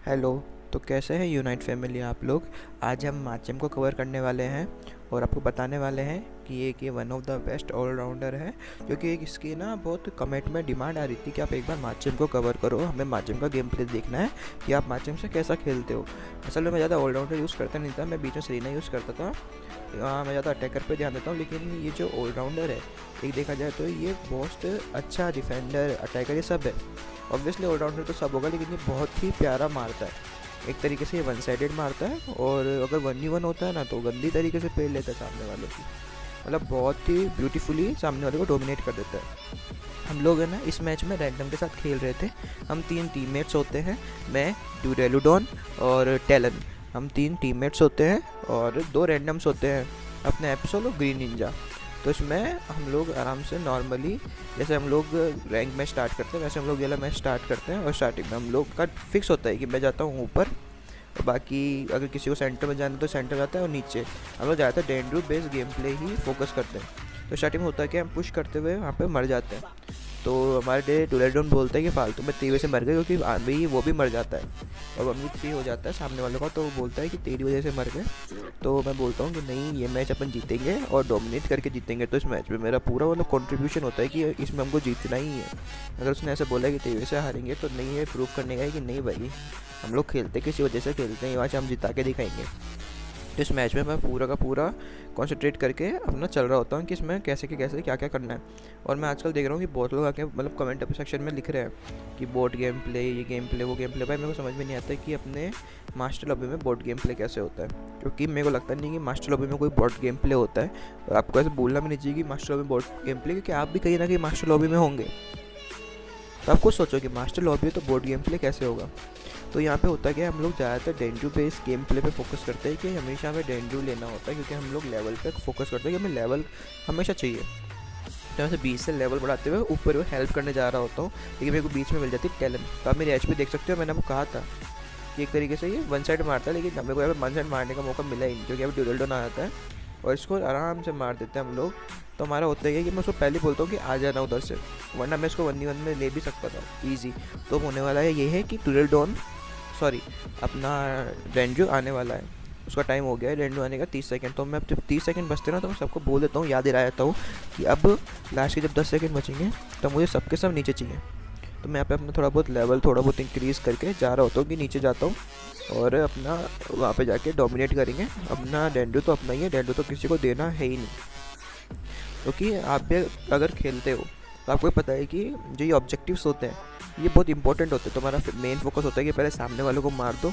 Hello. तो कैसे हैं यूनाइट फैमिली आप लोग। आज हम माचेम को कवर करने वाले हैं और आपको बताने वाले हैं कि ये one of the best allrounder है, क्योंकि इसकी ना बहुत कमेंट में डिमांड आ रही थी कि आप एक बार माचेम को कवर करो, हमें माचेम का गेम प्ले देखना है कि आप माचेम से कैसा खेलते हो। असल में मैं ज़्यादा ऑलराउंडर यूज़ करता नहीं था, मैं बीच में सरीना यूज़ करता था। मैं ज़्यादा अटैकर पे ध्यान देता हूँ, लेकिन ये जो ऑलराउंडर है एक देखा जाए तो ये बहुत अच्छा डिफेंडर अटैकर ये सब है। ऑब्वियसली ऑलराउंडर तो सब होगा, लेकिन ये बहुत ही प्यारा मारता है। एक तरीके से ये वन साइडेड मारता है, और अगर 1v1 होता है ना तो गंदी तरीके से पेल लेता है सामने वालों की, मतलब बहुत ही ब्यूटीफुली सामने वाले को डोमिनेट कर देता है। हम लोग है ना इस मैच में रैंडम के साथ खेल रहे थे। हम 3 टीममेट्स होते हैं, मैं, ड्यूरेलुडॉन और टेलन। हम 3 टीममेट्स होते हैं और 2 रैंडम्स होते हैं, अपने एप्सोल और ग्रीन निंजा। तो इसमें हम लोग आराम से नॉर्मली जैसे हम लोग रैंक मैच स्टार्ट करते हैं वैसे हम लोग ये वाला मैच स्टार्ट करते हैं। और स्टार्टिंग में हम लोग का फिक्स होता है कि मैं जाता हूँ ऊपर, और बाकी अगर किसी को सेंटर में जाना तो सेंटर जाता है, और नीचे हम लोग ज़्यादातर डेंड्रू बेस्ड गेम प्ले ही फोकस करते हैं। तो स्टार्टिंग में होता है कि हम पुश करते हुए वहाँ पे मर जाते हैं, तो हमारे डुलेडोन बोलता है कि फालतू में तेरी वजह से मर गए, क्योंकि भी वो भी मर जाता है और 1v3 हो जाता है सामने वालों का। तो वो बोलता है कि तेरी वजह से मर गए। तो मैं बोलता हूँ कि नहीं, ये मैच अपन जीतेंगे और डोमिनेट करके जीतेंगे। तो इस मैच में मेरा पूरा मतलब कंट्रीब्यूशन होता है कि इसमें हमको जीतना ही है। अगर उसने ऐसे बोला है कि तेरी वजह से हारेंगे, तो नहीं, ये प्रूव करने का है कि नहीं भाई, हम लोग खेलते किसी वजह से खेलते हैं, आज हम जिता के दिखाएंगे। तो इस मैच में मैं पूरा का पूरा कंसंट्रेट करके अपना चल रहा होता हूँ कि इसमें कैसे क्या क्या करना है। और मैं आजकल देख रहा हूँ कि बहुत लोग आके मतलब कमेंट सेक्शन में लिख रहे हैं कि बोट गेम प्ले, ये गेम प्ले, वो गेम प्ले। भाई मेरे को समझ में नहीं आता कि अपने मास्टर लॉबी में बोट गेम प्ले कैसे होता है, क्योंकि मेरे को लगता नहीं कि मास्टर लॉबी में कोई बोट गेम प्ले होता है। और आपको ऐसे बोलना भी नहीं चाहिए कि मास्टर लॉबी में बोट गेम प्ले, क्योंकि आप भी कहीं ना कहीं मास्टर लॉबी में होंगे। तो आप खुद सोचो कि मास्टर लॉबी है तो बोर्ड गेम प्ले कैसे होगा। तो यहाँ पे होता क्या है, हम लोग ज़्यादातर डेंड्रू बेस्ड गेम प्ले पे फोकस करते हैं कि हमेशा हमें डेंड्रू लेना होता है, क्योंकि हम लोग लेवल पे फोकस करते हैं कि हमें लेवल हमेशा चाहिए। तो मैं 20 से लेवल बढ़ाते हुए ऊपर वो हेल्प करने जा रहा होता हूँ, लेकिन मेरे को बीच में मिल जाती है टैलेंट। तो आप मेरी एचपी देख सकते हो, मैंने आपको कहा था कि एक तरीके से ये वन साइड मारता है, लेकिन हमें को यहाँ पे वन साइड मारने का मौका मिला ही नहीं, क्योंकि अभी ड्यूरेल्डोन आ जाता है और इसको आराम से मार देते हैं हम लोग। तो हमारा होता है कि मैं उसको पहले बोलता हूँ कि आ जाना उधर से, वरना मैं इसको 1v1 में ले भी सकता था ईजी। तो होने वाला है ये है कि ड्यूरेल्डोन, सॉरी, अपना डेंड्रू आने वाला है, उसका टाइम हो गया है डेंड्रू आने का 30 सेकंड। तो मैं अब जब 30 सेकंड बचते ना तो मैं सबको बोल देता हूँ, याद दिला देता हूँ कि अब लास्ट के जब 10 सेकंड बचेंगे तो मुझे सबके सब नीचे चाहिए। तो मैं यहाँ पे अपना थोड़ा बहुत लेवल थोड़ा बहुत इंक्रीज़ करके जा रहा होता हूँ कि नीचे जाता हूँ और अपना वहाँ पे जाके डोमिनेट करेंगे। अपना डेंड्रू तो अपना ही है, डेंड्रू तो किसी को देना है ही नहीं, क्योंकि आप भी अगर खेलते हो तो आपको पता है कि जो ये ऑब्जेक्टिव्स होते हैं ये बहुत इंपॉर्टेंट होते हैं। तो हमारा मेन फोकस होता है कि पहले सामने वालों को मार दो,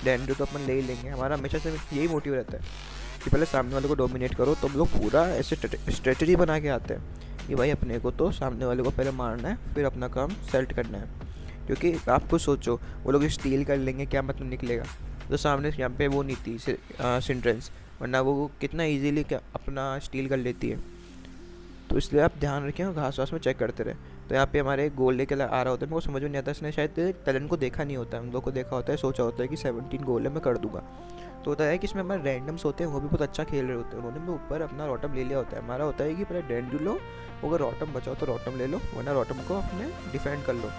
डेंड्रू तो अपन ले ही लेंगे। हमारा हमेशा से यही मोटिव रहता है कि पहले सामने वालों को डोमिनेट करो। तो हम लोग पूरा ऐसे स्ट्रेटजी बना के आते हैं कि भाई अपने को तो सामने वाले को पहले मारना है, फिर अपना काम सेट करना है। क्योंकि आप कुछ सोचो, वो लोग स्टील कर लेंगे, क्या मतलब निकलेगा। तो सामने यहाँ पे वो नहीं थी सिंड्रेंस, वरना वो कितना ईजीली क्या अपना स्टील कर लेती है। तो इसलिए आप ध्यान रखें और घास वास में चेक करते रहे। तो यहाँ पे हमारे गोल लेके आ रहा होता है, मेरे को समझ में नहीं आता, इसने शायद टैलेंट को देखा नहीं होता है, हम लोग को देखा होता है, सोचा होता है कि 17 गोल है मैं कर दूंगा। तो होता है कि इसमें हमारे रैंडम्स होते हैं, वो भी बहुत अच्छा खेल रहे होते हैं, उन्होंने भी ऊपर अपना रॉटम ले लिया होता है। हमारा होता है कि पहले डेंड्रू लो, अगर रॉटम बचाओ तो रॉटम ले लो, वरना रॉटम को अपने डिफेंड कर लो।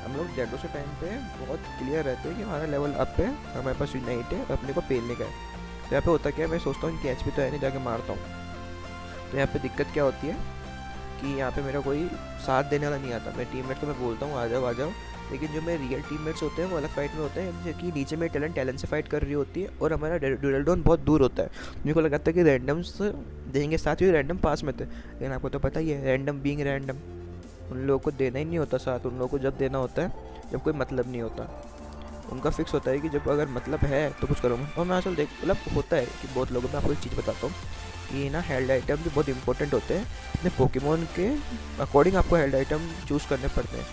हम लोग डेंड्रू से टाइम पे बहुत क्लियर रहते हैं कि हमारा लेवल अप है, हमारे पास यूनाइट है, अपने को पेलने का है। तो यहाँ पे होता क्या है, मैं सोचता हूँ इनकी एचपी तो है नहीं, जाके मारता हूँ। तो यहाँ पे दिक्कत क्या होती है कि यहाँ पे मेरा कोई साथ देने वाला नहीं आता। मैं टीममेट को मैं बोलता हूँ आ जाओ आ जाओ, लेकिन जो मेरे रियल टीममेट्स होते हैं वो अलग फाइट में होते हैं, जैसे कि नीचे में टैलेंट से फाइट कर रही होती है और हमारा ड्यूरेल्डोन बहुत दूर होता है। मेरे को लगता है कि रैंडम्स देंगे साथ, ही रैंडम पास में थे, लेकिन आपको तो पता ही है रैंडम बीइंग रैंडम, उन लोगों को देना ही नहीं होता साथ। उन लोगों को जब देना होता है जब कोई मतलब नहीं होता, उनका फिक्स होता है कि जब अगर मतलब है तो कुछ करूँगा। और मैं आजकल देख मतलब होता है कि बहुत लोगों में, आपको एक चीज़ बताता हूँ कि ना हेल्ड आइटम भी बहुत इंपॉर्टेंट होते हैं। अपने पोकेमोन के अकॉर्डिंग आपको हेल्ड आइटम चूज़ करने पड़ते हैं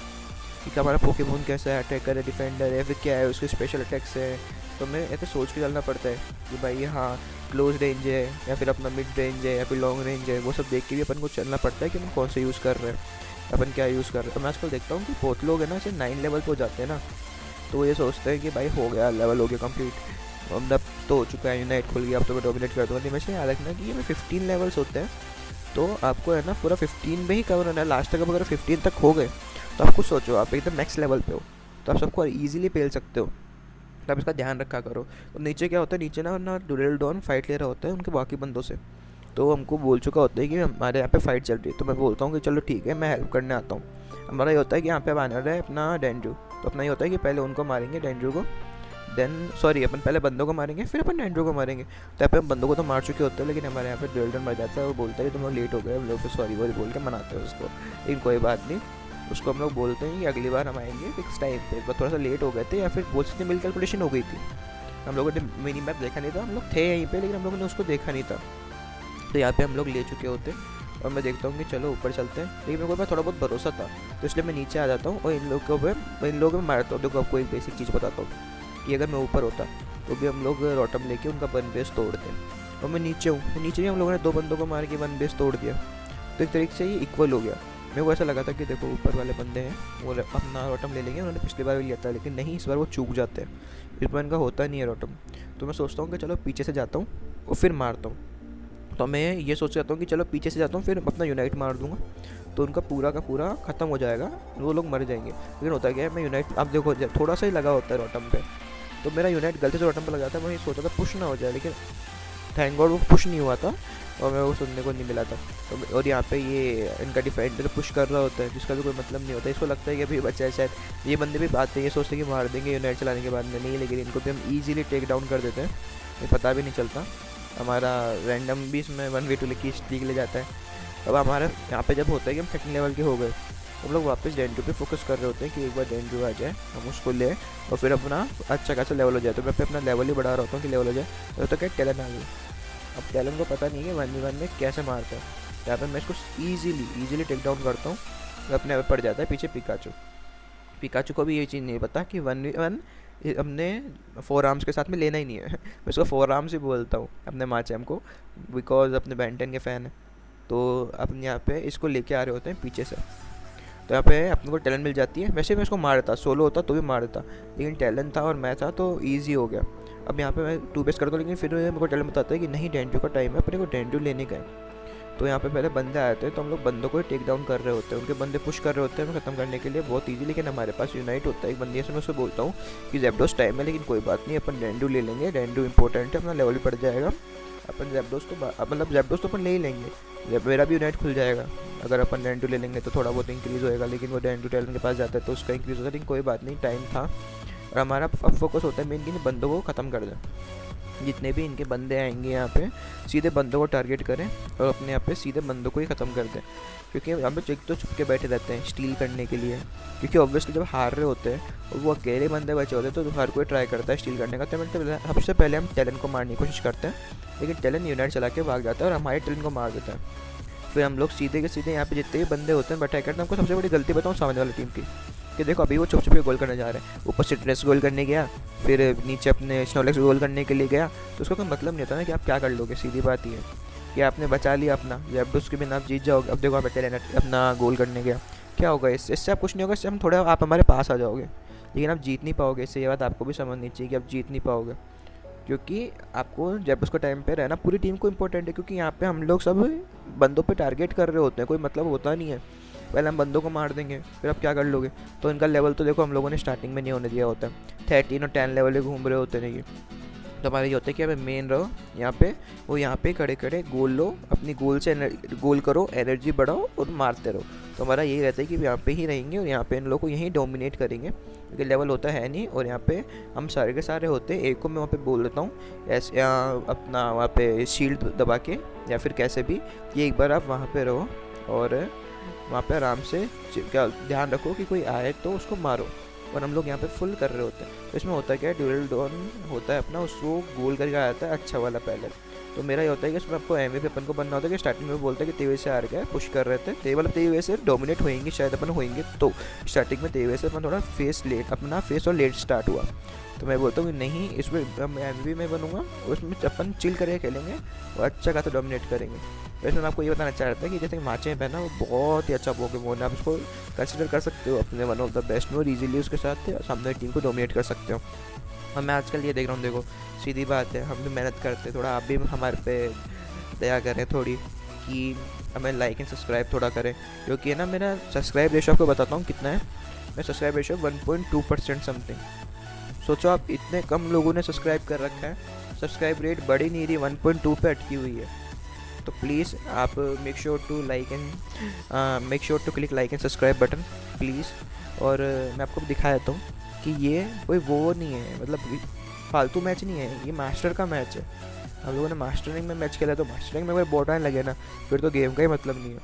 कि हमारा पोकेमोन कैसा है, अटैकर है, डिफेंडर है, फिर क्या है, उसके स्पेशल अटैक्स है। तो हमें ऐसे सोच के चलना पड़ता है कि भाई हाँ क्लोज रेंज है या फिर अपना मिड रेंज है या फिर लॉन्ग रेंज है, वो सब देख के भी अपन को चलना पड़ता है कि हम कौन सा यूज़ कर रहे हैं, अपन क्या यूज़ कर रहे हैं। तो मैं आजकल देखता हूँ कि बहुत लोग है ना ऐसे 9 लेवल पर हो जाते हैं ना, तो ये सोचते हैं कि भाई हो गया, लेवल हो गया कंप्लीट, अब तो हो चुका है, यूनाइट खुल गया, अब तो मैं डोमिनेट कर दूँगा। हमेशा याद रखना कि ये 15 लेवल्स होते हैं, तो आपको है ना पूरा 15 में ही कवर होना है। लास्ट तक अब अगर 15 तक हो गए तो आप कुछ सोचो, आप एकदम नेक्स्ट लेवल पे हो, तो आप सबको ईजिली पेल सकते हो। तो आप इसका ध्यान रखा करो। तो नीचे क्या होता है, नीचे ना डुरेलडॉन फाइट ले रहा होता है उनके बाकी बंदों से। तो हमको बोल चुका होता है कि हमारे यहाँ पे फाइट चल रही है। तो मैं बोलता हूँ कि चलो ठीक है, मैं हेल्प करने आता हूँ। हमारा ये होता है कि यहाँ पे अब आना है अपना डेंड्रू। तो अपना ये होता है कि पहले उनको मारेंगे डेंड्रू को, देन सॉरी अपन पहले बंदों को मारेंगे फिर अपन डेंड्रू को मारेंगे। तो यहाँ पे हम बंदों को तो मार चुके होते हैं, लेकिन हमारे यहाँ पे डुरेलडॉन मर जाता है। वो बोलता है कि तुम लोग लेट हो गए, हम लोग तो सॉरी वॉरी बोल के मनाते हैं उसको, लेकिन कोई बात नहीं। उसको हम लोग बोलते हैं कि अगली बार हम आएंगे फिक्स टाइम पे, बस थोड़ा सा लेट हो गए थे या फिर बोल सकते मिल कैलकुलेशन हो गई थी। हम लोगों ने मिनी मैप देखा नहीं था, हम लोग थे यहीं पे लेकिन हम लोगों ने उसको देखा नहीं था। तो यहाँ पे हम लोग ले चुके होते और मैं देखता हूँ कि चलो ऊपर चलते हैं, लेकिन मेरे को थोड़ा बहुत भरोसा था तो इसलिए मैं नीचे आ जाता हूँ और इन लोगों को मारता हूँ। देखो आपको एक बेसिक चीज़ बताता हूँ कि अगर मैं ऊपर होता तो भी हम लोग रोटम लेके उनका वन बेस तोड़ते हैं, और मैं नीचे हूँ, तो नीचे भी हम लोगों ने 2 बंदों को मार के वन बेस तोड़ दिया। तो एक तरीके से ये इक्वल हो गया। मेरे को ऐसा लगा था कि देखो ऊपर वाले बंदे हैं वो अपना रोटम ले लेंगे, उन्होंने पिछली बार भी लिया था, लेकिन नहीं इस बार वो चूक जाते हैं, इस बार इनका होता नहीं है रोटम। तो मैं सोचता हूँ कि चलो पीछे से जाता हूँ और फिर मारता हूँ। तो मैं ये सोच जाता हूँ कि चलो पीछे से जाता हूँ फिर अपना यूनाइट मार दूंगा, तो उनका पूरा का पूरा ख़त्म हो जाएगा, वो लोग मर जाएंगे। लेकिन होता क्या है, मैं यूनाइट आप देखो थोड़ा सा ही लगा होता है रोटम पे, तो मेरा यूनाइट गलती से रोटम पे लग जाता है। मैं ये सोचा था पुश ना हो जाए, लेकिन थैंक गॉड वो पुश नहीं हुआ था और मेरे को सुनने को नहीं मिला था। तो और यहाँ पे ये इनका डिफेंडर पुश कर रहा होता है जिसका भी कोई मतलब नहीं होता। इसको लगता है कि अभी बच्चा है शायद, ये बंदे भी आते हैं ये सोचते हैं कि मार देंगे यूनाइट चलाने के बाद में, नहीं, लेकिन इनको भी हम ईजिली टेक डाउन कर देते हैं, ये पता भी नहीं चलता। हमारा रैंडम भी इसमें 1v2 की स्ट्रीक ले जाता है। अब हमारे यहाँ पे जब होता है कि हम सेकंड लेवल के हो गए, हम लोग वापस डेंड्रू पे फोकस कर रहे होते हैं कि एक बार डेंड्रू आ जाए हम उसको ले और फिर अपना अच्छा खासा लेवल हो जाए। तो मैं अपना लेवल ही बढ़ा रहा होता हूँ कि लेवल हो जाए। तो क्या टैलेंट आ गई, अब टैलेंट को पता नहीं है 1v1 में कैसे मारता है। यहाँ पे मैं इसको ईजिली टेक डाउन करता हूँ, अपने आप पड़ जाता है पीछे पिकाचू को भी ये चीज़ नहीं पता कि 1v1 हमने 4 आर्म्स के साथ में लेना ही नहीं है। मैं इसको 4 आर्म्स ही बोलता हूँ अपने माचैम को, बिकॉज अपने बेंटन के फ़ैन है। तो अपन यहाँ पे इसको लेके आ रहे होते हैं पीछे से, तो यहाँ पे अपने को टैलेंट मिल जाती है। वैसे मैं इसको मार देता, सोलो होता तो भी मार देता, लेकिन टैलेंट था और मैं था तो ईजी हो गया। अब यहाँ पे मैं 2 बेस करता हूँ, लेकिन फिर मेरे को टैलेंट बताता है कि नहीं डेंड्रू का टाइम है, अपने को डेंड्रू लेने का है। तो यहाँ पे पहले बंदे आए थे तो हम लोग बंदों को टेक डाउन कर रहे होते हैं, उनके बंदे पुश कर रहे होते हैं ख़त्म करने के लिए बहुत ईजी। लेकिन हमारे पास यूनाइट होता है एक बंदी से, मैं उसको बोलता हूँ कि जैप्डोस टाइम है, लेकिन कोई बात नहीं अपन डेंड्रू ले लेंगे, डेंड्रू इंपॉर्टेंट है, अपना लेवल भी बढ़ जाएगा। अपन जैप्डोस तो मतलब जैप्डोस तो अपन ले ही लेंगे, जब मेरा भी यूनाइट खुल जाएगा। अगर अपन डेंड्रू ले लेंगे तो थोड़ा बहुत इंक्रीज़ होएगा, लेकिन वो डेंड्रू टैलेंट के पास जाता है तो उसका इंक्रीज़ होता है, लेकिन कोई बात नहीं, टाइम था। और हमारा अब फोकस होता है मेन कि बंदों को ख़त्म कर दें, जितने भी इनके बंदे आएंगे यहाँ पे सीधे बंदों को टारगेट करें और अपने यहाँ पे सीधे बंदों को ही ख़त्म कर दें। क्योंकि यहाँ पे एक तो छुप के बैठे रहते हैं स्टील करने के लिए, क्योंकि ऑब्वियसली जब हार रहे होते हैं और वो अकेले बंदे बचे होते हैं तो हर कोई ट्राई करता है स्टील करने का। तो मतलब सबसे पहले हम टैलेंट को मारने की कोशिश करते हैं, लेकिन टैलेंट यूनाइट चला के भाग जाता है और हमारे टैलेंट को मार देता है। फिर हम लोग सीधे के सीधे यहाँ पे जितने भी बंदे होते हैं बैठा करते हैं। हमको सबसे बड़ी गलती बताऊँ सामने वाली टीम की, कि देखो अभी वो छुप छुप के गोल करने जा रहे हैं, ऊपर से ड्रेस गोल करने गया, फिर नीचे अपने स्नोलेक्स गोल करने के लिए गया, तो उसका कोई मतलब नहीं होता ना कि आप क्या कर लोगे। सीधी बात ही है कि आपने बचा लिया अपना, जब उसके बिना आप जीत जाओगे। अब देखो आप अपना गोल करने गया, क्या होगा इससे आप कुछ नहीं होगा, इससे हम थोड़ा आप हमारे पास आ जाओगे, लेकिन आप जीत नहीं पाओगे। इससे ये बात आपको भी समझनी चाहिए कि आप जीत नहीं पाओगे, क्योंकि आपको जब उसको टाइम पे रहना पूरी टीम को इम्पोर्टेंट है। क्योंकि यहाँ पे हम लोग सब बंदों पे टारगेट कर रहे होते हैं, कोई मतलब होता नहीं है। पहले हम बंदों को मार देंगे फिर आप क्या कर लोगे। तो इनका लेवल तो देखो हम लोगों ने स्टार्टिंग में नहीं होने दिया होता, 13 और 10 लेवल घूम रहे होते नहीं। तो हमारा ये होता है कि हमें मेन रहो यहाँ पे, वो यहाँ पे खड़े खड़े गोल लो, अपनी गोल से गोल करो, एनर्जी बढ़ाओ और मारते रहो। तो हमारा यही रहता है कि यहाँ पे ही रहेंगे और यहाँ पे इन लोगों को यहीं डोमिनेट करेंगे, क्योंकि लेवल होता है नहीं। और यहाँ पे हम सारे के सारे होते हैं। एक को मैं वहाँ पे बोल देता हूँ ऐसे अपना वहाँ पे शील्ड दबा के या फिर कैसे भी, कि एक बार आप वहाँ पे रहो और वहाँ पे आराम से क्या ध्यान रखो कि कोई आए तो उसको मारो। और हम लोग यहाँ पे फुल कर रहे होते हैं। तो इसमें होता है क्या, डुरेलडॉन होता है अपना, उसको गोल करके आ जाता है अच्छा वाला पहले। तो मेरा ये होता है कि इसमें आपको MVP अपन को बनना होता है कि स्टार्टिंग में बोलते हैं कि तेवे से हार गया, पुश कर रहे थे मतलब तेवे से डोमिनेट होएंगे शायद अपन होएंगे। तो स्टार्टिंग में तेवे से अपन थोड़ा अपना फेस और लेट स्टार्ट हुआ। तो मैं बोलता हूँ कि नहीं, इसमें MVP में बनूंगा, उसमें अपन चिल करके खेलेंगे और अच्छा खासा डोमिनेट करेंगे। तो इसमें मैं आपको ये बताना चाह रहा था कि जैसे माचैम्प है ना, वो बहुत ही अच्छा पोकेमॉन है, आप उसको कंसिडर कर सकते हो अपने वन ऑफ द बेस्ट में, और ईजिली उसके साथ सामने टीम को डोमिनेट कर सकते हो। और मैं आजकल ये देख रहा हूँ, देखो सीधी बात है, हम भी मेहनत करते, थोड़ा आप भी हमारे पे दया करें थोड़ी, कि हमें लाइक एंड सब्सक्राइब थोड़ा करें। क्योंकि है ना, मेरा सब्सक्राइब रेशो आपको बताता हूँ कितना है। मेरा सब्सक्राइब रेशो 1.2% समथिंग। सोचो आप, इतने कम लोगों ने सब्सक्राइब कर रखा है, सब्सक्राइब रेट बढ़ ही नहीं रही, 1.2 पे अटकी हुई है। तो प्लीज़ आप make sure to click like and subscribe button please. और मैं आपको दिखा देता हूँ कि ये कोई वो नहीं है, मतलब फालतू मैच नहीं है, ये मास्टर का मैच है। हम लोगों ने मास्टरिंग में मैच खेला, तो मास्टरिंग में कोई बोटान लगे ना, फिर तो गेम का ही मतलब नहीं है,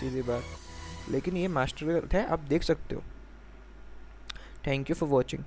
सीधी बात। लेकिन ये मास्टर है, आप देख सकते हो। Thank you for watching.